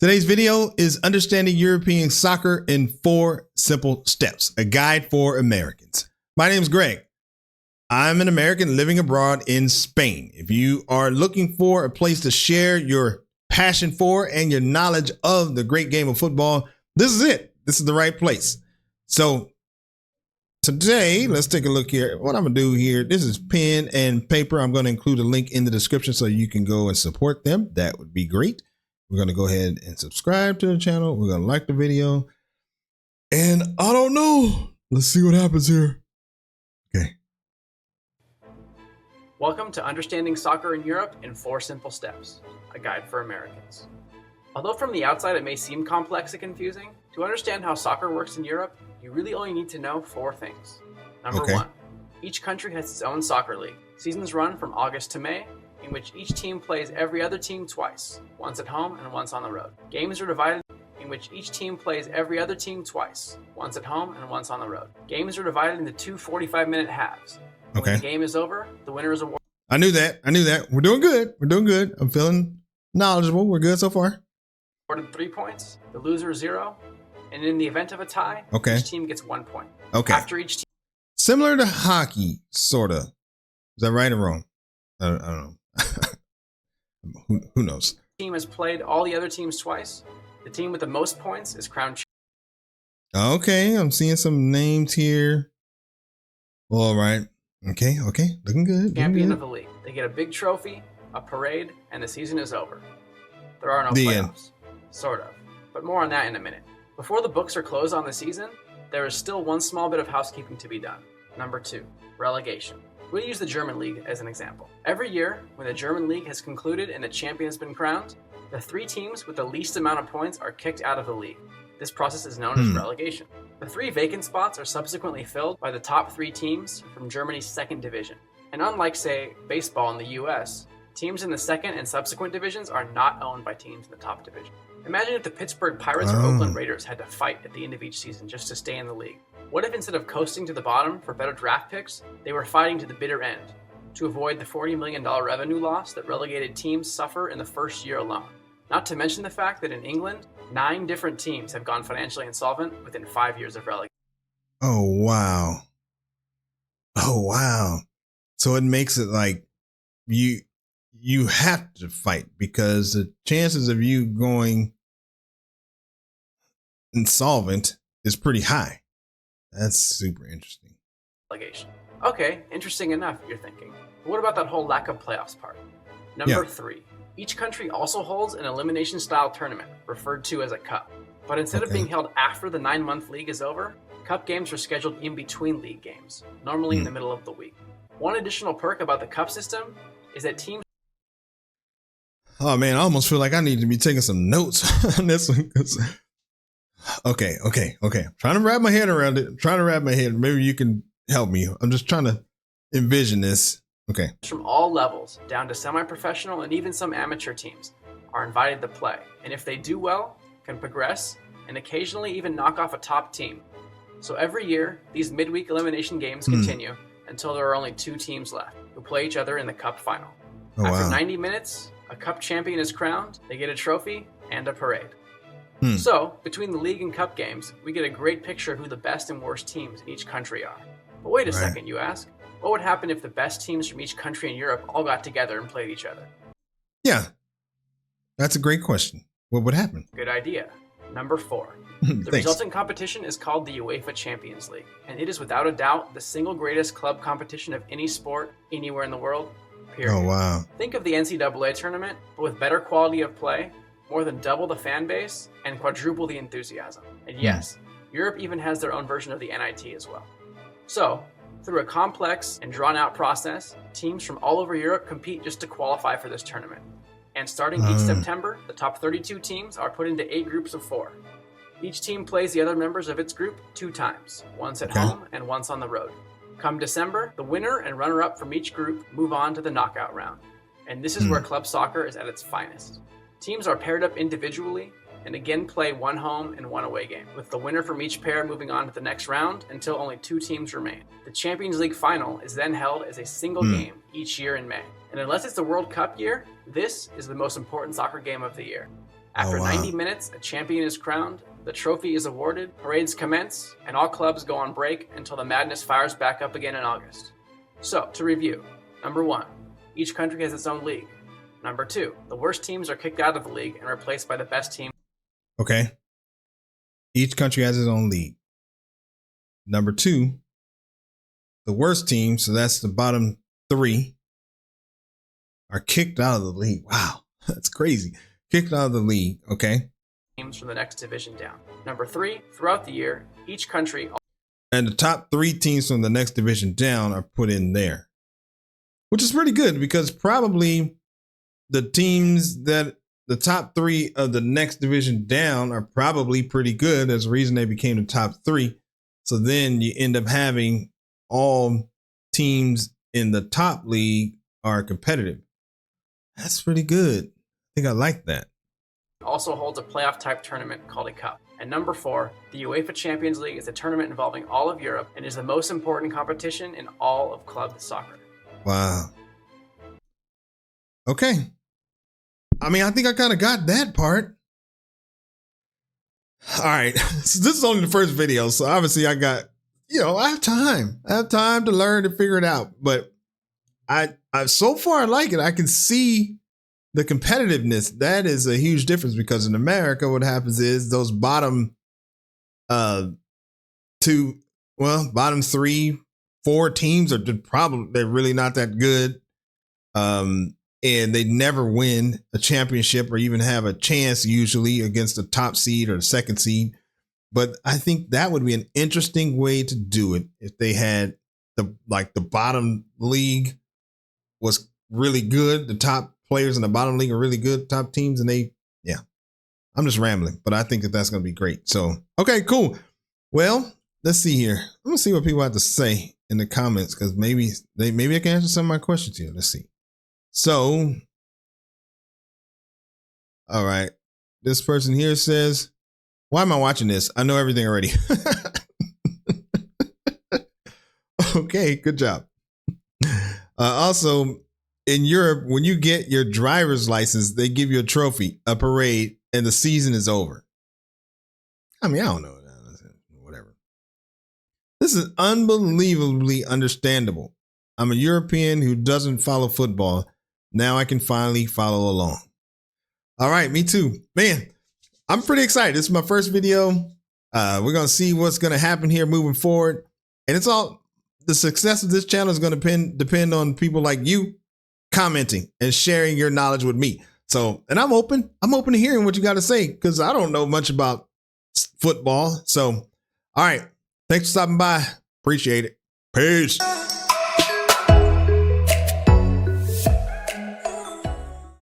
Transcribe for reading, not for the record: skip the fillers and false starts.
Today's video is Understanding European Soccer in 4 Simple Steps, a guide for Americans. My name is Greg. I'm an American living abroad in Spain. If you are looking for a place to share your passion for and your knowledge of the great game of football, this is it. This is the right place. So today, let's take a look here. What I'm going to do here, this is pen and paper. I'm going to include a link in the description so you can go and support them. That would be great. We're going to go ahead and subscribe to the channel. We're going to like the video. And I don't know. Let's see what happens here. Okay. Welcome to Understanding Soccer in Europe in 4 Simple Steps, a guide for Americans. Although from the outside it may seem complex and confusing, to understand how soccer works in Europe, you really only need to know 4 things. Number 1, each country has its own soccer league. Seasons run from August to May, in which each team plays every other team twice, once at home and once on the road. Games are divided in which each team plays every other team twice, once at home and once on the road. Games are divided into 2 45-minute halves. When the game is over, the winner is awarded. I knew that. We're doing good. I'm feeling knowledgeable. We're good so far. Awarded 3 points, the loser 0, and in the event of a tie, each team gets 1 point. After each team. Similar to hockey, sort of. Is that right or wrong? I don't know. Who knows? Team has played all the other teams twice. The team with the most points is crowned champion. Okay, I'm seeing some names here. All right. Okay. Looking good. Champion of the league. They get a big trophy, a parade, and the season is over. There are no playoffs. Sort of. But more on that in a minute. Before the books are closed on the season, there is still one small bit of housekeeping to be done. Number 2, relegation. We'll use the German league as an example. Every year, when the German league has concluded and the champion has been crowned, the 3 teams with the least amount of points are kicked out of the league. This process is known as relegation. The 3 vacant spots are subsequently filled by the top 3 teams from Germany's 2nd division. And unlike, say, baseball in the US, teams in the 2nd and subsequent divisions are not owned by teams in the top division. Imagine if the Pittsburgh Pirates or Oakland Raiders had to fight at the end of each season just to stay in the league. What if instead of coasting to the bottom for better draft picks, they were fighting to the bitter end to avoid the $40 million revenue loss that relegated teams suffer in the first year alone? Not to mention the fact that in England, 9 different teams have gone financially insolvent within 5 years of relegation. Oh, wow. So it makes it like you have to fight because the chances of you going insolvent is pretty high. That's super interesting. Relegation. Okay, interesting enough, you're thinking. But what about that whole lack of playoffs part? Number 3. Each country also holds an elimination-style tournament, referred to as a cup. But instead of being held after the 9-month league is over, cup games are scheduled in between league games, normally in the middle of the week. One additional perk about the cup system is that teams... Oh man, I almost feel like I need to be taking some notes on this one. Okay. I'm trying to wrap my head around it. Maybe you can help me. I'm just trying to envision this. Okay. From all levels, down to semi-professional and even some amateur teams, are invited to play. And if they do well, can progress, and occasionally even knock off a top team. So every year, these midweek elimination games continue until there are only 2 teams left, who play each other in the cup final. After 90 minutes, a cup champion is crowned, they get a trophy, and a parade. So, between the league and cup games, we get a great picture of who the best and worst teams in each country are. But wait a second, you ask. What would happen if the best teams from each country in Europe all got together and played each other? Yeah, that's a great question. What would happen? Good idea. Number 4. The resulting competition is called the UEFA Champions League, and it is without a doubt the single greatest club competition of any sport anywhere in the world, period. Oh, wow. Think of the NCAA tournament, but with better quality of play, more than double the fan base, and quadruple the enthusiasm. And yes, Europe even has their own version of the NIT as well. So, through a complex and drawn-out process, teams from all over Europe compete just to qualify for this tournament. And starting each September, the top 32 teams are put into 8 groups of 4. Each team plays the other members of its group 2 times, once at home and once on the road. Come December, the winner and runner-up from each group move on to the knockout round. And this is where club soccer is at its finest. Teams are paired up individually and again play 1 home and 1 away game, with the winner from each pair moving on to the next round until only 2 teams remain. The Champions League final is then held as a single game each year in May. And unless it's the World Cup year, this is the most important soccer game of the year. After 90 minutes, a champion is crowned, the trophy is awarded, parades commence, and all clubs go on break until the madness fires back up again in August. So, to review, number 1, each country has its own league. Number 2, the worst teams are kicked out of the league and replaced by the best team. Okay. Each country has its own league. Number 2, the worst team, so that's the bottom 3, are kicked out of the league. Wow, that's crazy. Kicked out of the league, okay? Teams from the next division down. Number 3, throughout the year, each country... And the top 3 teams from the next division down are put in there, which is pretty good because probably the teams that the top 3 of the next division down are probably pretty good. There's a reason they became the top 3. So then you end up having all teams in the top league are competitive. That's pretty good. I think I like that. Also holds a playoff type tournament called a cup. And number 4, the UEFA Champions League is a tournament involving all of Europe and is the most important competition in all of club soccer. Wow. Okay. I mean, I think I kind of got that part. All right. So this is only the first video. So obviously I got, I have time. I have time to learn and figure it out. But I so far I like it. I can see the competitiveness. That is a huge difference because in America, what happens is those bottom bottom 3, 4 teams are they're really not that good. And they never win a championship or even have a chance usually against the top seed or the second seed. But I think that would be an interesting way to do it if they had the bottom league was really good. The top players in the bottom league are really good, top teams. And I'm just rambling, but I think that's going to be great. So, okay, cool. Well, let's see here. I'm going to see what people have to say in the comments because maybe I can answer some of my questions here. Let's see. So, all right. This person here says, why am I watching this? I know everything already. Okay, good job. Also, in Europe, when you get your driver's license, they give you a trophy, a parade, and the season is over. I mean, I don't know. Whatever. This is unbelievably understandable. I'm a European who doesn't follow football. Now I can finally follow along. All right, me too. Man, I'm pretty excited. This is my first video. We're going to see what's going to happen here moving forward. And it's all the success of this channel is going to depend on people like you commenting and sharing your knowledge with me. So, and I'm open to hearing what you got to say because I don't know much about football. So, all right. Thanks for stopping by. Appreciate it. Peace.